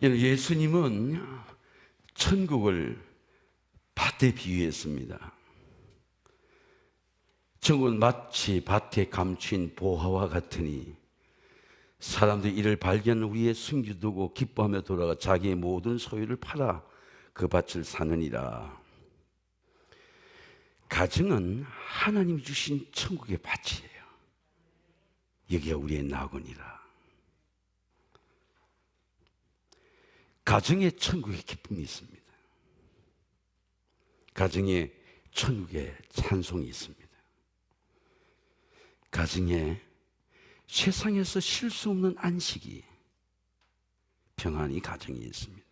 예수님은 천국을 밭에 비유했습니다. 천국은 마치 밭에 감춘 보화와 같으니 사람들이 이를 발견 후에 숨겨두고 기뻐하며 돌아가 자기의 모든 소유를 팔아 그 밭을 사느니라. 가정은 하나님이 주신 천국의 밭이에요. 여기가 우리의 낙원이라. 가정에 천국의 기쁨이 있습니다. 가정에 천국의 찬송이 있습니다. 가정에 세상에서 쉴 수 없는 안식이, 평안이 가정에 있습니다.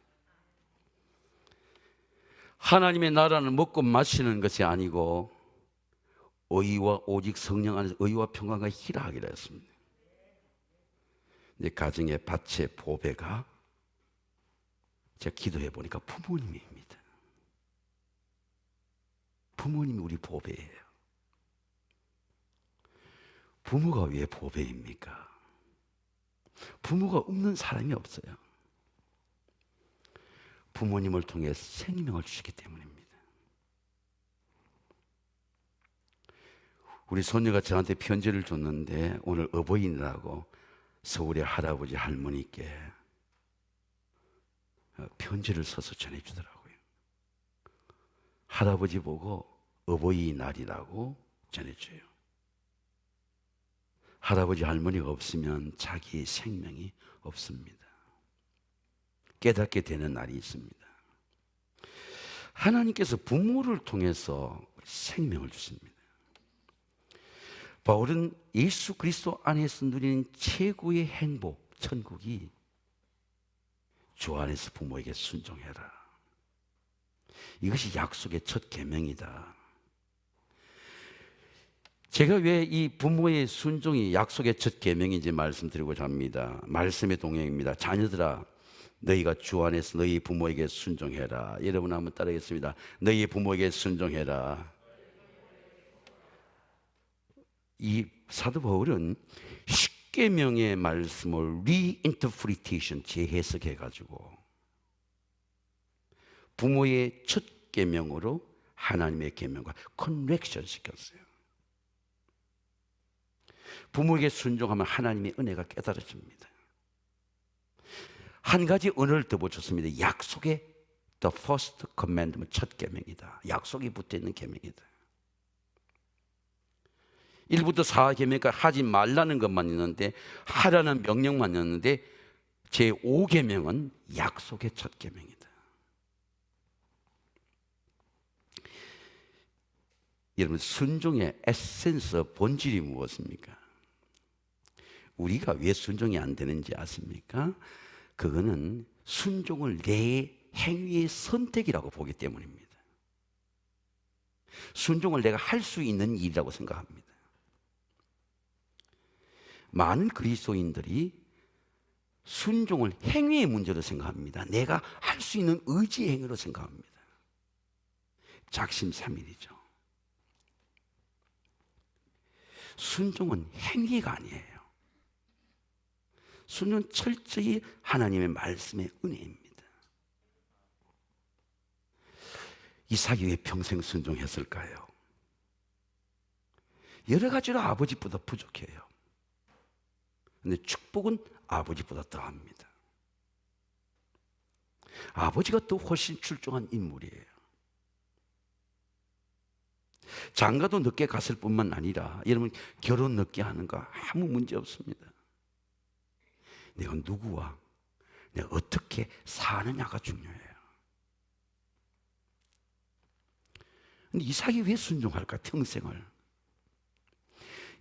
하나님의 나라는 먹고 마시는 것이 아니고 의와 오직 성령 안에서 의와 평안과 희락이라 했습니다. 근데 가정의 밭의 보배가 제가 기도해 보니까 부모님입니다. 부모님이 우리 보배예요. 부모가 왜 보배입니까? 부모가 없는 사람이 없어요. 부모님을 통해 생명을 주시기 때문입니다. 우리 손녀가 저한테 편지를 줬는데 오늘 어버이날이라고 서울의 할아버지 할머니께 편지를 써서 전해주더라고요. 할아버지 보고 어버이날이라고 전해줘요. 할아버지 할머니가 없으면 자기의 생명이 없습니다. 깨닫게 되는 날이 있습니다. 하나님께서 부모를 통해서 생명을 주십니다. 바울은 예수 그리스도 안에서 누리는 최고의 행복, 천국이 주 안에서 부모에게 순종해라. 이것이 약속의 첫 계명이다. 제가 왜 이 부모의 순종이 약속의 첫 계명인지 말씀드리고자 합니다. 말씀의 동행입니다. 자녀들아, 너희가 주 안에서 너희 부모에게 순종해라. 여러분 한번 따라하겠습니다. 너희 부모에게 순종해라. 이 사도 바울은 십계명의 말씀을 리인터프리테이션, 재해석해 가지고 부모의 첫 계명으로 하나님의 계명과 커넥션 시켰어요. 부모에게 순종하면 하나님의 은혜가 깨달아집니다. 한 가지 언어를 더 붙였습니다. 약속의 the first commandment, 첫 계명이다. 약속이 붙어있는 계명이다. 1부터 4계명까지 하지 말라는 것만 있는데, 하라는 명령만 있는데, 제5계명은 약속의 첫 계명이다. 여러분, 순종의 에센스, 본질이 무엇입니까? 우리가 왜 순종이 안 되는지 아십니까? 그거는 순종을 내 행위의 선택이라고 보기 때문입니다. 순종을 내가 할 수 있는 일이라고 생각합니다. 많은 그리스도인들이 순종을 행위의 문제로 생각합니다. 내가 할 수 있는 의지의 행위로 생각합니다. 작심삼일이죠. 순종은 행위가 아니에요. 순종은 철저히 하나님의 말씀의 은혜입니다. 이삭이 왜 평생 순종했을까요? 여러 가지로 아버지보다 부족해요. 그런데 축복은 아버지보다 더합니다. 아버지가 더 훨씬 출중한 인물이에요. 장가도 늦게 갔을 뿐만 아니라 여러분, 결혼 늦게 하는 거 아무 문제 없습니다. 내가 누구와 내가 어떻게 사느냐가 중요해요. 근데 이삭이 왜 순종할까? 평생을.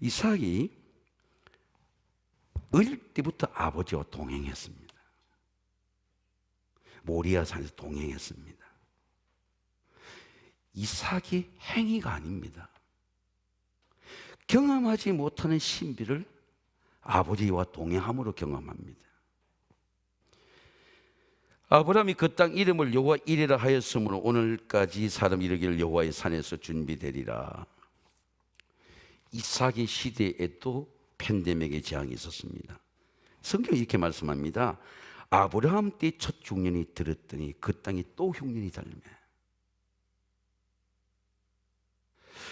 이삭이 어릴 때부터 아버지와 동행했습니다. 모리아 산에서 동행했습니다. 이삭이 행위가 아닙니다. 경험하지 못하는 신비를 아버지와 동행함으로 경험합니다. 아브라함이 그 땅 이름을 여호와 이레라 하였으므로 오늘까지 사람 이르기를 여호와의 산에서 준비되리라. 이삭의 시대에도 팬데믹의 재앙이 있었습니다. 성경이 이렇게 말씀합니다. 아브라함 때 첫 흉년이 들었더니 그 땅이 또 흉년이 달매.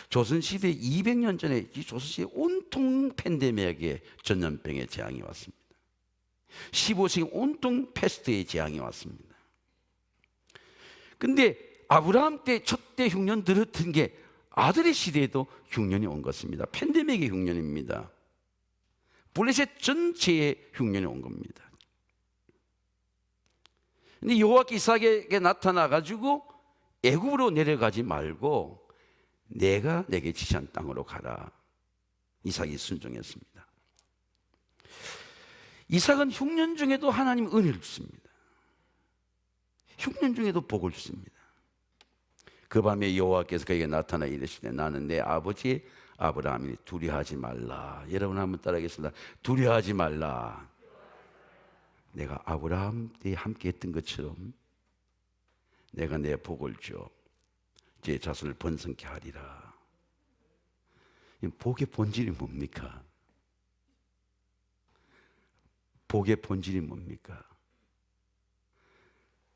조선시대 200년 전에 이 조선시대 온통 팬데믹의 전염병의 재앙이 왔습니다. 15세기 온통 패스트의 재앙이 왔습니다. 근데 아브라함 때 첫 때 흉년 들었던 게 아들의 시대에도 흉년이 온 것입니다. 팬데믹의 흉년입니다. 블레셋 전체의 흉년이 온 겁니다. 근데 여호와께서 이삭에게 나타나 가지고 애굽으로 내려가지 말고 내가 내게 지시한 땅으로 가라. 이삭이 순종했습니다. 이삭은 흉년 중에도 하나님 은혜를 줍니다. 흉년 중에도 복을 줍니다. 그 밤에 여호와께서 그에게 나타나 이르시되 나는 내 아버지 아브라함이 두려워하지 말라. 여러분 한번 따라하겠습니다. 두려워하지 말라. 내가 아브라함 때 함께 했던 것처럼 내가 내 복을 줘 제 자손을 번성케 하리라. 복의 본질이 뭡니까? 복의 본질이 뭡니까?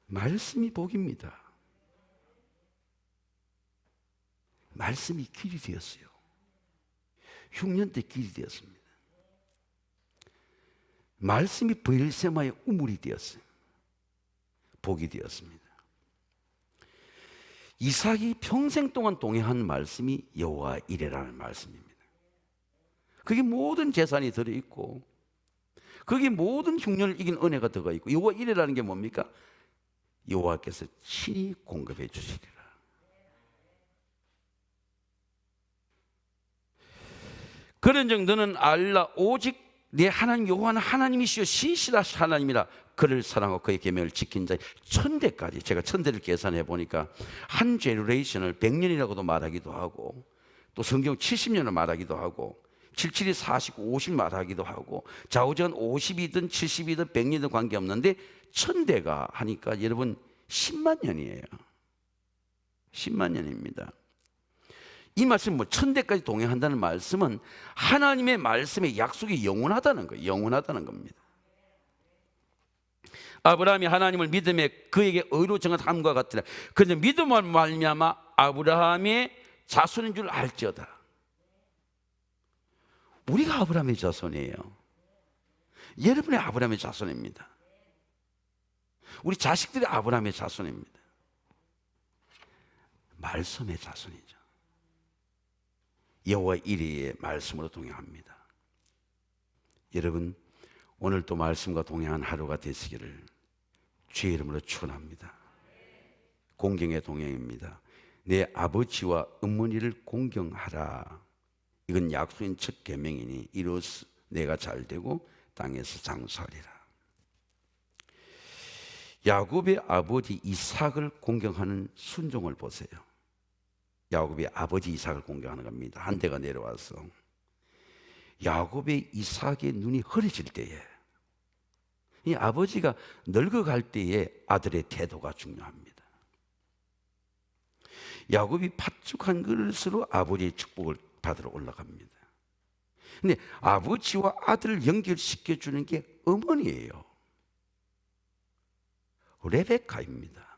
말씀이 복입니다. 말씀이 길이 되었어요. 흉년 때 길이 되었습니다. 말씀이 브엘세마의 우물이 되었어요. 복이 되었습니다. 이삭이 평생 동안 동행한 말씀이 여호와 이레라는 말씀입니다. 그게 모든 재산이 들어있고 거기에 모든 흉년을 이긴 은혜가 들어가 있고 여호와 이레라는 게 뭡니까? 여호와께서 친히 공급해 주시리라. 그런즉 너는 알라 오직 내 하나님 여호와는 하나님이시여 신실하신 하나님이라. 그를 사랑하고 그의 계명을 지킨 자 천대까지. 제가 천대를 계산해 보니까 한 제너레이션을 100년이라고도 말하기도 하고 또 성경 70년을 말하기도 하고 77이 40, 50 말하기도 하고 좌우전 50이든 70이든 100년이든 관계없는데 천대가 하니까 여러분 10만 년이에요. 10만 년입니다. 이 말씀 천대까지 동행한다는 말씀은 하나님의 말씀의 약속이 영원하다는 거예요. 영원하다는 겁니다. 아브라함이 하나님을 믿음에 그에게 의로 정함과 같으라. 그런데 믿음으로 말미암아 아브라함의 자손인 줄 알지어다. 우리가 아브라함의 자손이에요. 여러분의 아브라함의 자손입니다. 우리 자식들이 아브라함의 자손입니다. 말씀의 자손이죠. 여호와 이레의 말씀으로 동행합니다. 여러분 오늘도 말씀과 동행한 하루가 되시기를 주의 이름으로 축원합니다. 공경의 동행입니다. 내 아버지와 어머니를 공경하라. 이건 약속인 첫 계명이니 이로써 내가 잘되고 땅에서 장수하리라. 야곱의 아버지 이삭을 공경하는 순종을 보세요. 야곱이 아버지 이삭을 공경하는 겁니다. 한 대가 내려와서 야곱의 이삭의 눈이 흐려질 때에 이 아버지가 늙어갈 때에 아들의 태도가 중요합니다. 야곱이 팥죽한 그릇으로 아버지의 축복을 받으러 올라갑니다. 근데 아버지와 아들을 연결시켜주는 게 어머니예요. 레베카입니다.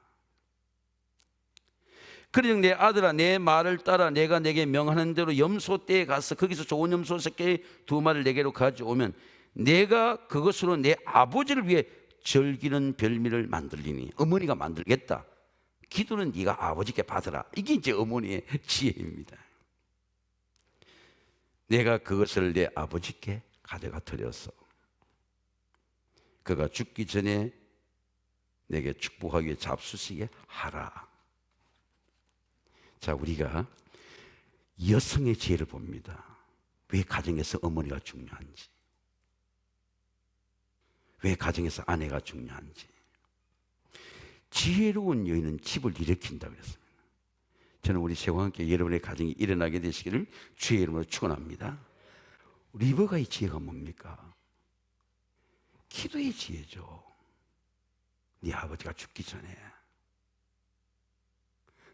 그러니 내 아들아 내 말을 따라 내가 내게 명하는 대로 염소떼에 가서 거기서 좋은 염소 새끼 2마리를 내게로 가져오면 내가 그것으로 내 아버지를 위해 즐기는 별미를 만들리니. 어머니가 만들겠다. 기도는 네가 아버지께 받으라. 이게 이제 어머니의 지혜입니다. 내가 그것을 내 아버지께 가져가 드려서 그가 죽기 전에 내게 축복하기 위해 잡수시게 하라. 자, 우리가 여성의 지혜를 봅니다. 왜 가정에서 어머니가 중요한지, 왜 가정에서 아내가 중요한지. 지혜로운 여인은 집을 일으킨다 그랬습니다. 저는 우리 세와 함께 여러분의 가정이 일어나게 되시기를 주의 이름으로 축원합니다. 리버가의 지혜가 뭡니까? 기도의 지혜죠. 네 아버지가 죽기 전에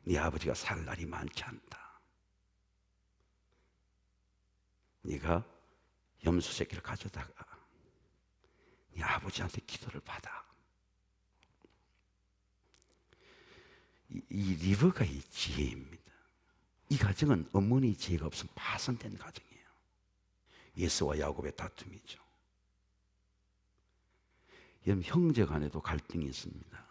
네 아버지가 살 날이 많지 않다. 네가 염소 새끼를 가져다가 네 아버지한테 기도를 받아. 이 리브가의 지혜입니다. 이 가정은 어머니 지혜가 없으면 파손된 가정이에요. 예수와 야곱의 다툼이죠. 여러분, 형제 간에도 갈등이 있습니다.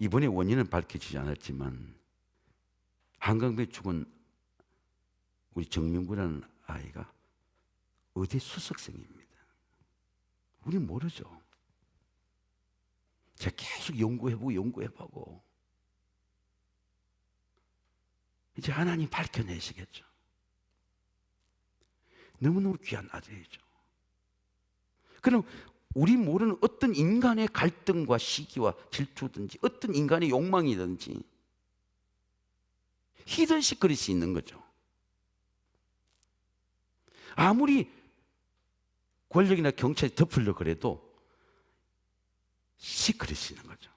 이번에 원인은 밝혀지지 않았지만 한강변에 죽은 우리 정명구라는 아이가 의대 수석생입니다. 우리는 모르죠. 제가 계속 연구해보고 이제 하나님 밝혀내시겠죠. 너무너무 귀한 아들이죠. 그럼 우리 모르는 어떤 인간의 갈등과 시기와 질투든지 어떤 인간의 욕망이든지 히든시 그릴 수 있는 거죠. 아무리 권력이나 경찰이 덮으려고 그래도 시크릿이 있는 거죠.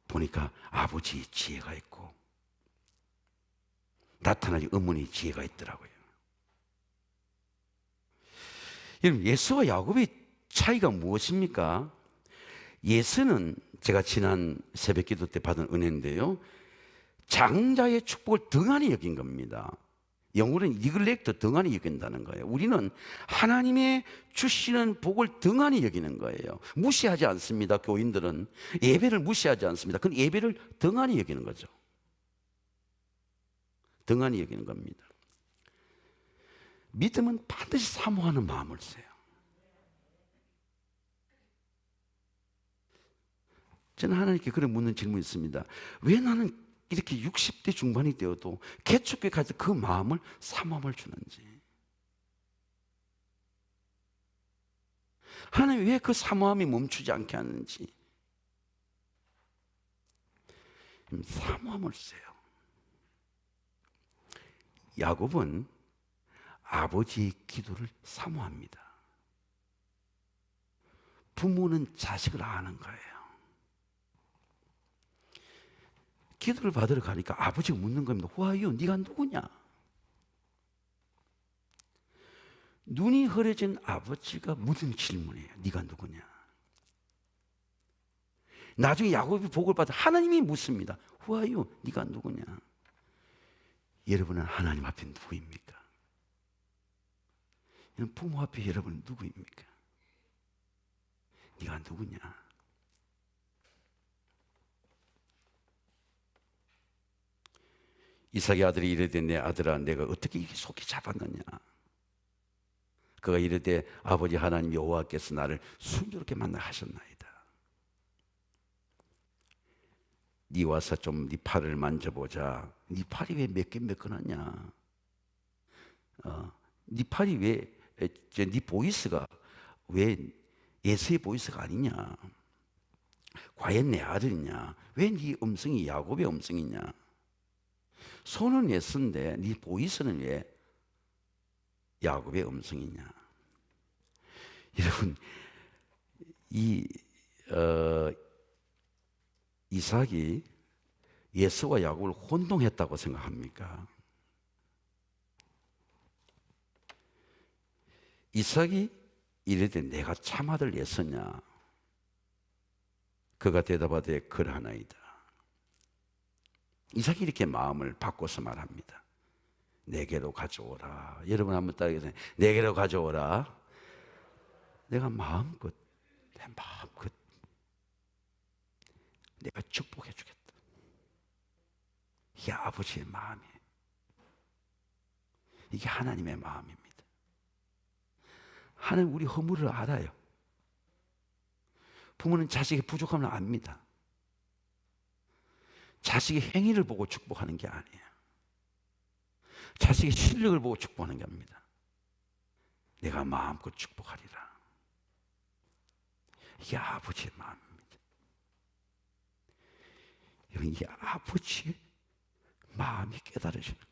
보니까 아버지의 지혜가 있고 나타나지 어머니의 지혜가 있더라고요. 여러분, 예수와 야곱의 차이가 무엇입니까? 예수는 제가 지난 새벽 기도 때 받은 은혜인데요, 장자의 축복을 등한히 여긴 겁니다. 영어로는 니글렉트, 등한히 여긴다는 거예요. 우리는 하나님의 주시는 복을 등한히 여기는 거예요. 무시하지 않습니다. 교인들은 예배를 무시하지 않습니다. 그건 예배를 등한히 여기는 거죠. 등한히 여기는 겁니다. 믿음은 반드시 사모하는 마음을 써요. 저는 하나님께 그런 묻는 질문이 있습니다. 왜 나는 이렇게 60대 중반이 되어도 개축교회 가서 그 마음을 사모함을 주는지, 하나님 왜 그 사모함이 멈추지 않게 하는지 사모함을 써요. 야곱은 아버지의 기도를 사모합니다. 부모는 자식을 아는 거예요. 기도를 받으러 가니까 아버지가 묻는 겁니다. Who 네가 누구냐? 눈이 흐려진 아버지가 묻은 질문이에요. 네가 누구냐? 나중에 야곱이 복을 받아 하나님이 묻습니다. Who 네가 누구냐? 여러분은 하나님 앞에 누구입니까? 부모 앞에 여러분은 누구입니까? 네가 누구냐? 이삭의 아들이 이르되 내 아들아 내가 어떻게 이렇게 속히 잡았느냐? 그가 이르되 아버지 하나님 여호와께서 나를 순조롭게 만나 하셨나이다. 네 와서 좀 네 팔을 만져보자. 네 팔이 왜 매끈매끈하냐? 네 팔이 왜 네 보이스가 왜 예수의 보이스가 아니냐? 과연 내 아들이냐? 왜 네 음성이 야곱의 음성이냐? 손은 예수인데 네 보이스는 왜 야곱의 음성이냐? 여러분, 이삭이 예수와 야곱을 혼동했다고 생각합니까? 이삭이 이르되 내가 참아들 예수냐? 그가 대답하되 그러하나이다. 이삭이 이렇게 마음을 바꿔서 말합니다. 내게로 가져오라. 여러분 한번 따라해보세요. 내게로 가져오라. 내가 마음껏 내 마음껏 내가 축복해 주겠다. 이게 아버지의 마음이에요. 이게 하나님의 마음입니다. 하나님 우리 허물을 알아요. 부모는 자식의 부족함을 압니다. 자식의 행위를 보고 축복하는 게 아니에요. 자식의 실력을 보고 축복하는 게 아닙니다. 내가 마음껏 축복하리라. 이게 아버지의 마음입니다. 여러분, 이게 아버지의 마음이 깨달으시는 거예요.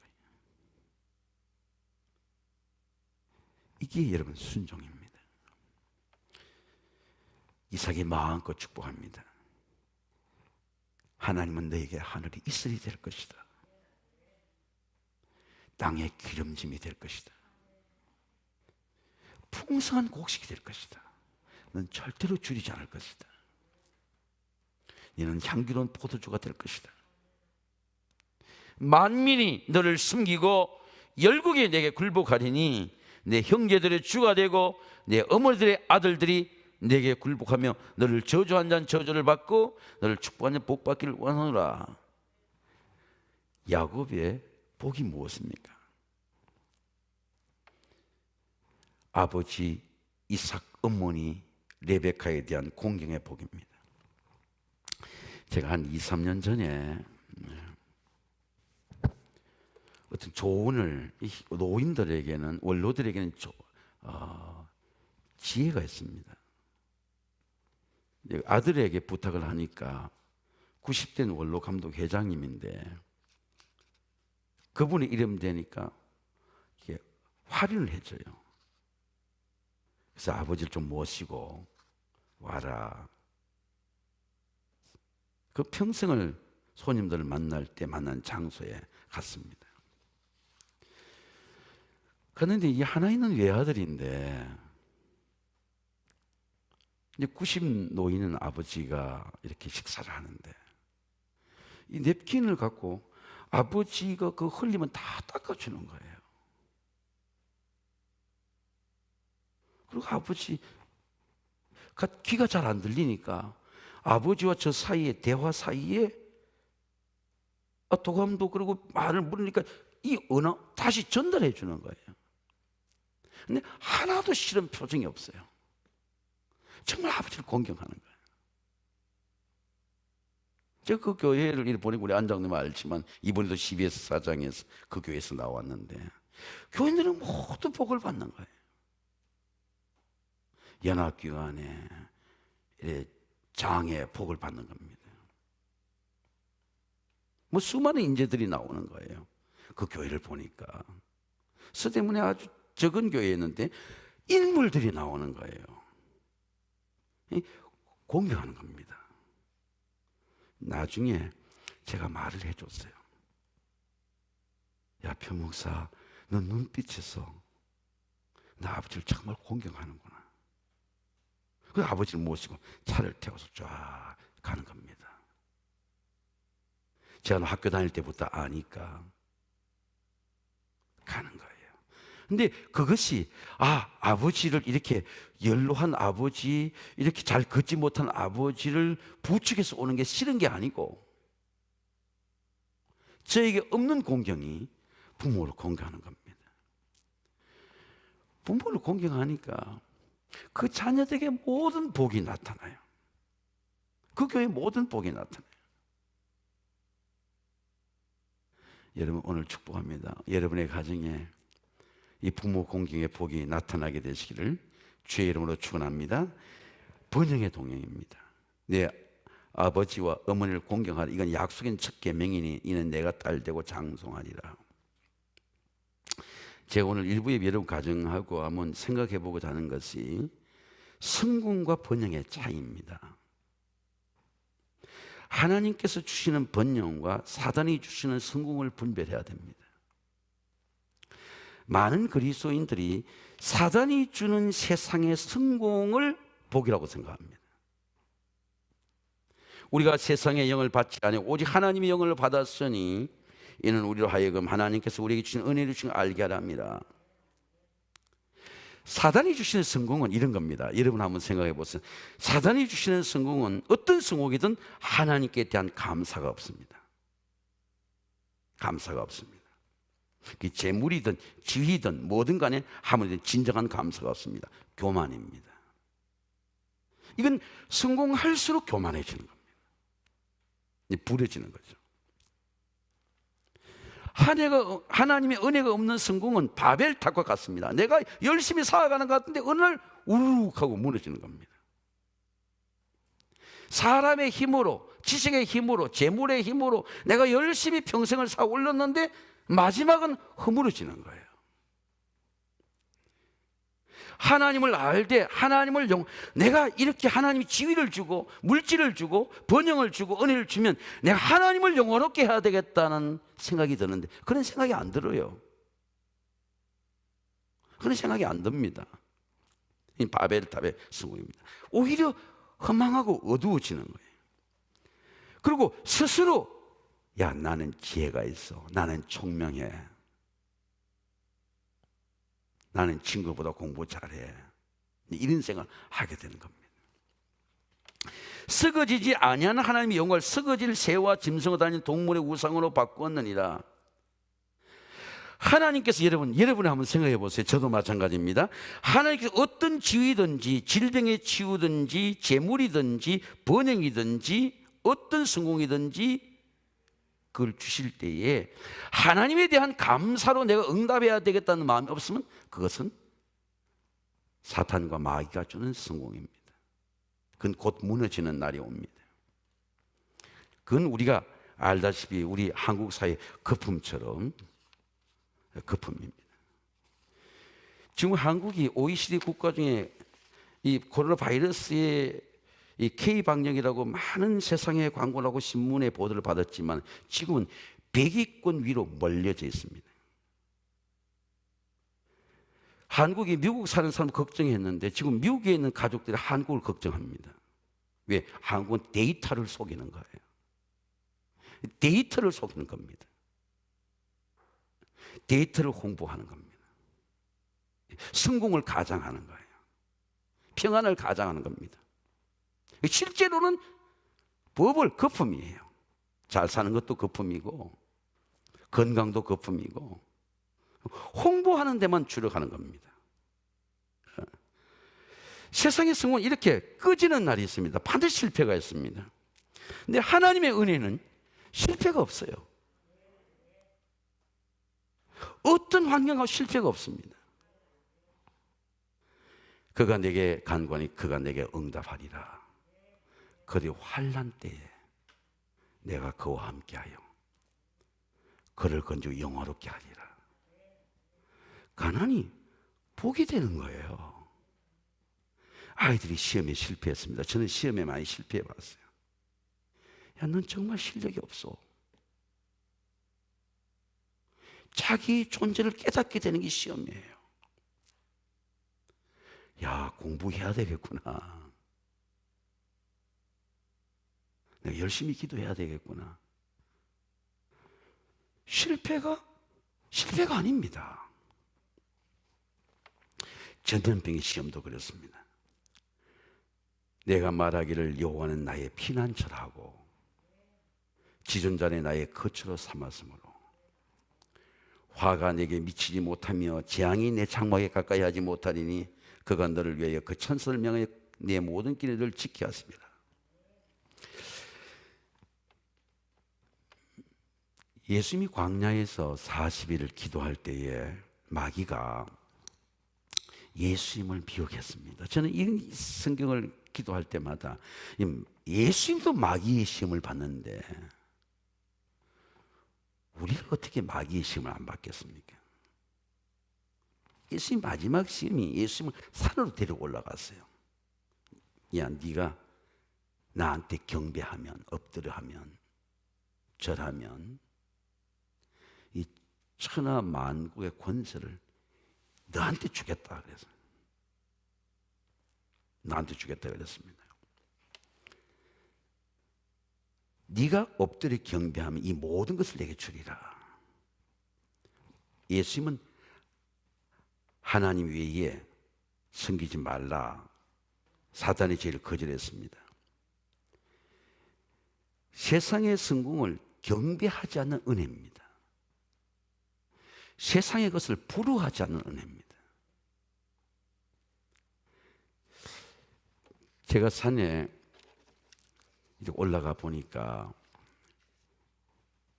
이게 여러분 순종입니다. 이삭이 마음껏 축복합니다. 하나님은 너에게 하늘이 이슬이 될 것이다. 땅에 기름짐이 될 것이다. 풍성한 곡식이 될 것이다. 넌 절대로 줄이지 않을 것이다. 너는 향기로운 포도주가 될 것이다. 만민이 너를 숨기고 열국이 내게 굴복하리니 내 형제들의 주가 되고 내 어머니들의 아들들이 내게 굴복하며 너를 저주한 자는 저주를 받고 너를 축복한 자는 복 받기를 원하노라. 야곱의 복이 무엇입니까? 아버지 이삭, 어머니 레베카에 대한 공경의 복입니다. 제가 한 2, 3년 전에 어떤 조언을 노인들에게는, 원로들에게는 지혜가 있습니다. 아들에게 부탁을 하니까 90된 원로 감독 회장님인데 그분의 이름 되니까 이게 할인을 해줘요. 그래서 아버지를 좀 모시고 와라. 그 평생을 손님들을 만날 때 만난 장소에 갔습니다. 그런데 이 하나 있는 외아들인데 이제 90 노인은 아버지가 이렇게 식사를 하는데 이 냅킨을 갖고 아버지가 그 흘리면 다 닦아주는 거예요. 그리고 아버지가 귀가 잘 안 들리니까 아버지와 저 사이에, 대화 사이에 도감도 그러고 말을 물으니까 이 언어 다시 전달해 주는 거예요. 근데 하나도 싫은 표정이 없어요. 정말 아버지를 공경하는 거예요. 제가 그 교회를 이렇게 보니까 우리 안장님은 알지만 이번에도 CBS 사장에서 그 교회에서 나왔는데 교인들은 모두 복을 받는 거예요. 연합기관에 장에 복을 받는 겁니다. 뭐 수많은 인재들이 나오는 거예요. 그 교회를 보니까 서대문에 아주 적은 교회였는데 인물들이 나오는 거예요. 공경하는 겁니다. 나중에 제가 말을 해줬어요. 야, 표목사, 너 눈빛에서 나 아버지를 정말 공경하는구나. 그 아버지를 모시고 차를 태워서 쫙 가는 겁니다. 제가 학교 다닐 때부터 아니까 가는 거예요. 근데 그것이 아버지를 이렇게 연로한 아버지, 이렇게 잘 걷지 못한 아버지를 부축해서 오는 게 싫은 게 아니고 저에게 없는 공경이 부모를 공경하는 겁니다. 부모를 공경하니까 그 자녀들에게 모든 복이 나타나요. 그 교회에 모든 복이 나타나요. 여러분, 오늘 축복합니다. 여러분의 가정에 이 부모 공경의 복이 나타나게 되시기를 주의 이름으로 축원합니다. 번영의 동행입니다. 내 아버지와 어머니를 공경하라. 이건 약속인 첫 계명이니 이는 내가 딸되고 장성하리라. 제가 오늘 일부에 여러분 가정하고 한번 생각해보고자 하는 것이 성공과 번영의 차이입니다. 하나님께서 주시는 번영과 사단이 주시는 성공을 분별해야 됩니다. 많은 그리스도인들이 사단이 주는 세상의 성공을 복이라고 생각합니다. 우리가 세상의 영을 받지 아니하고 오직 하나님의 영을 받았으니 이는 우리로 하여금 하나님께서 우리에게 주신 은혜를 주신 걸 알게 하라 함이라. 사단이 주시는 성공은 이런 겁니다. 여러분 한번 생각해 보세요. 사단이 주시는 성공은 어떤 성공이든 하나님께 대한 감사가 없습니다. 감사가 없습니다. 그 재물이든 지위든 뭐든 간에 하물며 진정한 감사가 없습니다. 교만입니다. 이건 성공할수록 교만해지는 겁니다. 부려지는 거죠. 하나님의 은혜가 없는 성공은 바벨탑과 같습니다. 내가 열심히 살아가는 것 같은데 어느 날 우르륵 하고 무너지는 겁니다. 사람의 힘으로, 지식의 힘으로, 재물의 힘으로 내가 열심히 평생을 살아 올렸는데 마지막은 허물어지는 거예요. 하나님을 알되 내가 이렇게 하나님이 지위를 주고 물질을 주고 번영을 주고 은혜를 주면 내가 하나님을 영화롭게 해야 되겠다는 생각이 드는데 그런 생각이 안 들어요. 그런 생각이 안 듭니다. 이 바벨탑의 성공입니다. 오히려 허망하고 어두워지는 거예요. 그리고 스스로 야, 나는 지혜가 있어, 나는 총명해, 나는 친구보다 공부 잘해, 이런 생각을 하게 되는 겁니다. 썩어지지 아니하는 하나님의 영광을 썩어질 새와 짐승을 다니는 동물의 우상으로 바꾸었느니라. 하나님께서 여러분이 한번 생각해 보세요. 저도 마찬가지입니다. 하나님께서 어떤 지위든지 질병에 치유든지 재물이든지 번영이든지 어떤 성공이든지 그걸 주실 때에 하나님에 대한 감사로 내가 응답해야 되겠다는 마음이 없으면 그것은 사탄과 마귀가 주는 성공입니다. 그건 곧 무너지는 날이 옵니다. 그건 우리가 알다시피 우리 한국 사회 거품처럼 거품입니다. 지금 한국이 OECD 국가 중에 이 코로나 바이러스의 이 K 방역이라고 많은 세상의 광고를 하고 신문의 보도를 받았지만 지금은 100위권 위로 몰려져 있습니다. 한국이 미국 사는 사람 걱정했는데 지금 미국에 있는 가족들이 한국을 걱정합니다. 왜? 한국은 데이터를 속이는 거예요. 데이터를 속이는 겁니다. 데이터를 홍보하는 겁니다. 성공을 가장하는 거예요. 평안을 가장하는 겁니다. 실제로는 버블 거품이에요. 잘 사는 것도 거품이고 건강도 거품이고 홍보하는 데만 주력하는 겁니다. 세상의 성공은 이렇게 꺼지는 날이 있습니다. 반드시 실패가 있습니다. 근데 하나님의 은혜는 실패가 없어요. 어떤 환경과 실패가 없습니다. 그가 내게 간구하니 그가 내게 응답하리라. 그의 환난 때에 내가 그와 함께하여 그를 건지고 영화롭게 하리라. 가난이 복이 되는 거예요. 아이들이 시험에 실패했습니다. 저는 시험에 많이 실패해 봤어요. 야, 넌 정말 실력이 없어. 자기 존재를 깨닫게 되는 게 시험이에요. 야, 공부해야 되겠구나. 내가 열심히 기도해야 되겠구나. 실패가 아닙니다. 전염병의 시험도 그렇습니다. 내가 말하기를 여호와는 나의 피난처라고 지존자는 나의 거처로 삼았으므로 화가 내게 미치지 못하며 재앙이 내 장막에 가까이 하지 못하리니 그가 너를 위하여 그 천사를 명하여 내 모든 길을 지키게 하십니다. 예수님이 광야에서 40일을 기도할 때에 마귀가 예수님을 미혹했습니다. 저는 이 성경을 기도할 때마다 예수님도 마귀의 시험을 받는데 우리가 어떻게 마귀의 시험을 안 받겠습니까? 예수님 마지막 시험이 예수님을 산으로 데리고 올라갔어요. 야, 네가 나한테 경배하면, 엎드려 하면, 절하면 이 천하 만국의 권세를 너한테 주겠다 그래서 나한테 주겠다 그랬습니다. 네가 엎드려 경배하면 이 모든 것을 내게 주리라. 예수님은 하나님 외에 섬기지 말라. 사단의 죄를 거절했습니다. 세상의 성공을 경배하지 않는 은혜입니다. 세상의 것을 부러워하지 않는 은혜입니다. 제가 산에 이렇게 올라가 보니까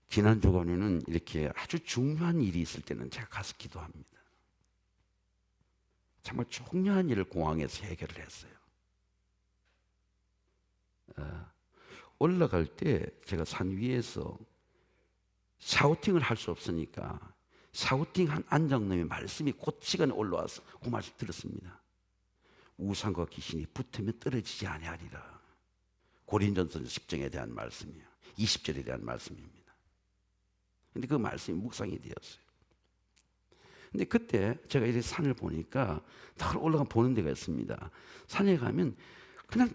지난 주간에는 이렇게 아주 중요한 일이 있을 때는 제가 가서 기도합니다. 정말 중요한 일을 공항에서 해결을 했어요. 올라갈 때 제가 산 위에서 샤우팅을 할 수 없으니까 샤우팅한 안장놈의 말씀이 곧 시간에 올라와서 그 말씀 들었습니다. 우상과 귀신이 붙으면 떨어지지 아니하리라. 고린전서 10장에 대한 말씀이에요. 20절에 대한 말씀입니다. 그런데 그 말씀이 묵상이 되었어요. 근데 그때 제가 이렇게 산을 보니까 다 올라가 보는 데가 있습니다. 산에 가면 그냥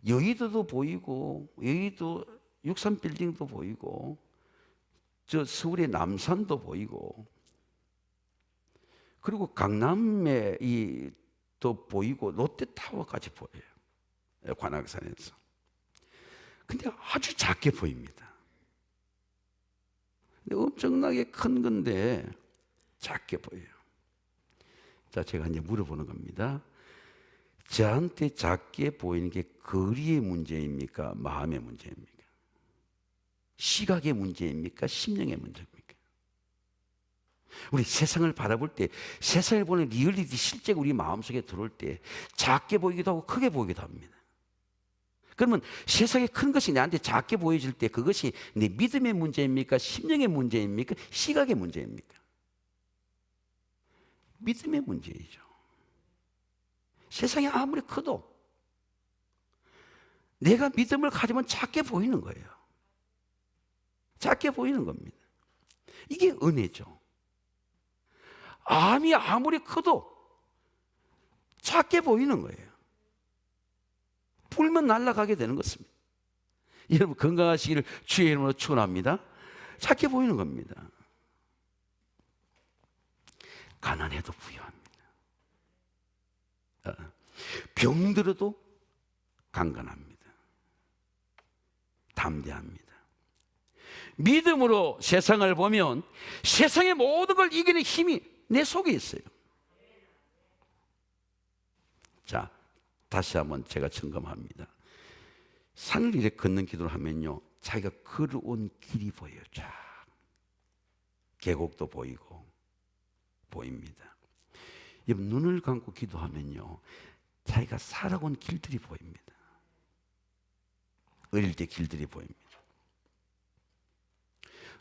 여의도도 보이고, 여의도 63빌딩도 보이고, 저 서울의 남산도 보이고, 그리고 강남에 또 보이고, 롯데타워까지 보여요. 관악산에서. 근데 아주 작게 보입니다. 근데 엄청나게 큰 건데 작게 보여요. 자, 제가 이제 물어보는 겁니다. 저한테 작게 보이는 게 거리의 문제입니까? 마음의 문제입니까? 시각의 문제입니까? 심령의 문제입니까? 우리 세상을 바라볼 때, 세상을 보는 리얼리티 실제가 우리 마음속에 들어올 때 작게 보이기도 하고 크게 보이기도 합니다. 그러면 세상에 큰 것이 나한테 작게 보여질 때 그것이 내 믿음의 문제입니까? 심령의 문제입니까? 시각의 문제입니까? 믿음의 문제이죠. 세상이 아무리 커도 내가 믿음을 가지면 작게 보이는 거예요. 작게 보이는 겁니다. 이게 은혜죠. 암이 아무리 커도 작게 보이는 거예요. 불면 날아가게 되는 것입니다. 여러분 건강하시기를 주의 이름으로 축원합니다. 작게 보이는 겁니다. 가난해도 부유합니다. 병들어도 강건합니다. 담대합니다. 믿음으로 세상을 보면 세상의 모든 걸 이기는 힘이 내 속에 있어요. 자, 다시 한번 제가 점검합니다. 산을 이렇게 걷는 기도를 하면요, 자기가 걸어온 길이 보여요. 쫙 계곡도 보이고 보입니다. 눈을 감고 기도하면요, 자기가 살아온 길들이 보입니다. 어릴 때 길들이 보입니다.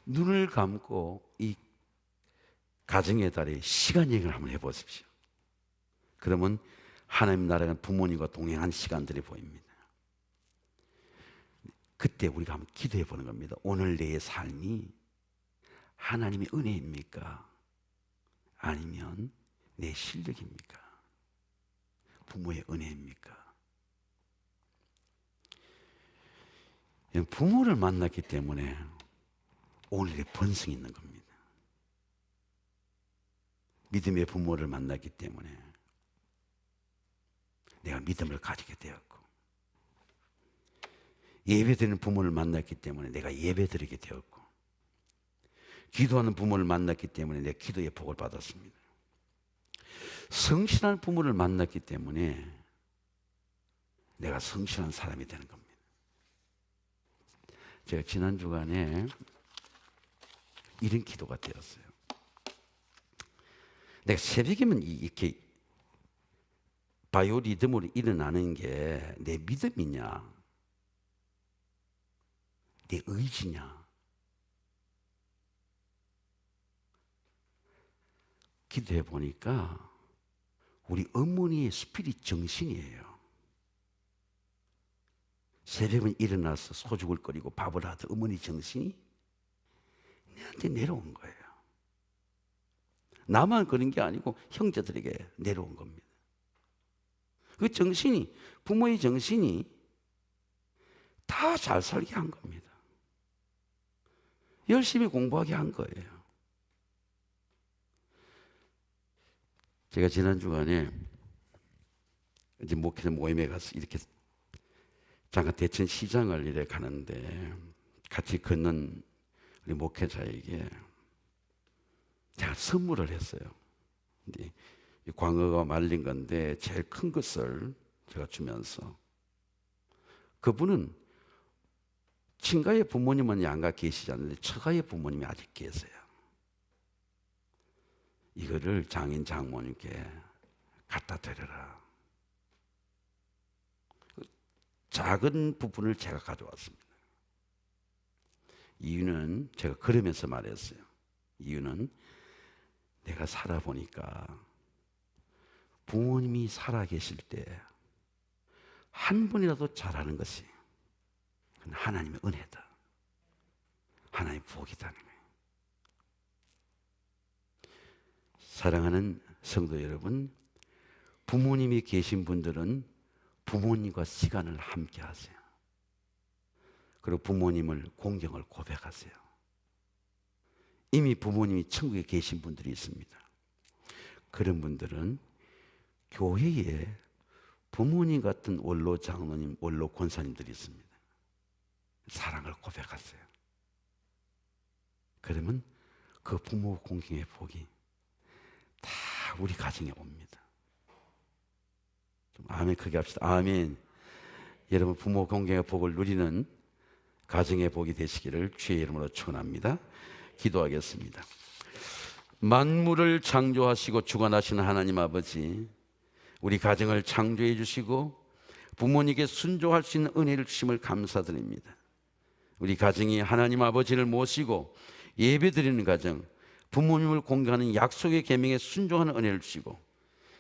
눈을 감고 이 가정의 달에 시간 여행을 한번 해보십시오. 그러면 하나님 나라가 부모님과 동행한 시간들이 보입니다. 그때 우리가 한번 기도해 보는 겁니다. 오늘 내 삶이 하나님의 은혜입니까? 아니면 내 실력입니까? 부모의 은혜입니까? 부모를 만났기 때문에 오늘의 번성이 있는 겁니다. 믿음의 부모를 만났기 때문에 내가 믿음을 가지게 되었고, 예배드리는 부모를 만났기 때문에 내가 예배드리게 되었고, 기도하는 부모를 만났기 때문에 내가 기도의 복을 받았습니다. 성실한 부모를 만났기 때문에 내가 성실한 사람이 되는 겁니다. 제가 지난 주간에 이런 기도가 되었어요. 내가 새벽이면 이렇게 바이오리듬으로 일어나는 게 내 믿음이냐, 내 의지냐. 기도해 보니까 우리 어머니의 스피릿 정신이에요. 새벽은 일어나서 소죽을 끓이고 밥을 하던 어머니 정신이 내한테 내려온 거예요. 나만 그런 게 아니고 형제들에게 내려온 겁니다. 그 정신이, 부모의 정신이 다 잘 살게 한 겁니다. 열심히 공부하게 한 거예요. 제가 지난 주간에 이제 목회자 모임에 가서 이렇게 잠깐 대천 시장을 이래 가는데 같이 걷는 우리 목회자에게 제가 선물을 했어요. 근데 광어가 말린 건데 제일 큰 것을 제가 주면서, 그분은 친가의 부모님은 양가 계시지 않는데 처가의 부모님이 아직 계세요. 이거를 장인 장모님께 갖다 드려라. 작은 부분을 제가 가져왔습니다. 이유는 제가 걸으면서 말했어요. 이유는 내가 살아보니까 부모님이 살아계실 때 한 번이라도 잘하는 것이 그건 하나님의 은혜다. 하나님의 복이다는 거예요. 사랑하는 성도 여러분, 부모님이 계신 분들은 부모님과 시간을 함께 하세요. 그리고 부모님을 공경을 고백하세요. 이미 부모님이 천국에 계신 분들이 있습니다. 그런 분들은 교회에 부모님 같은 원로 장로님, 원로 권사님들이 있습니다. 사랑을 고백하세요. 그러면 그 부모 공경의 복이 다 우리 가정에 옵니다. 좀 아멘 크게 합시다. 아멘. 여러분 부모 공경의 복을 누리는 가정의 복이 되시기를 주의 이름으로 축원합니다. 기도하겠습니다. 만물을 창조하시고 주관하시는 하나님 아버지, 우리 가정을 창조해 주시고 부모님께 순종할 수 있는 은혜를 주심을 감사드립니다. 우리 가정이 하나님 아버지를 모시고 예배드리는 가정, 부모님을 공경하는 약속의 계명에 순종하는 은혜를 주시고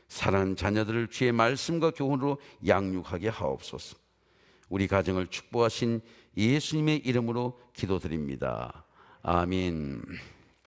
사랑하는 자녀들을 주의 말씀과 교훈으로 양육하게 하옵소서. 우리 가정을 축복하신 예수님의 이름으로 기도드립니다. 아멘.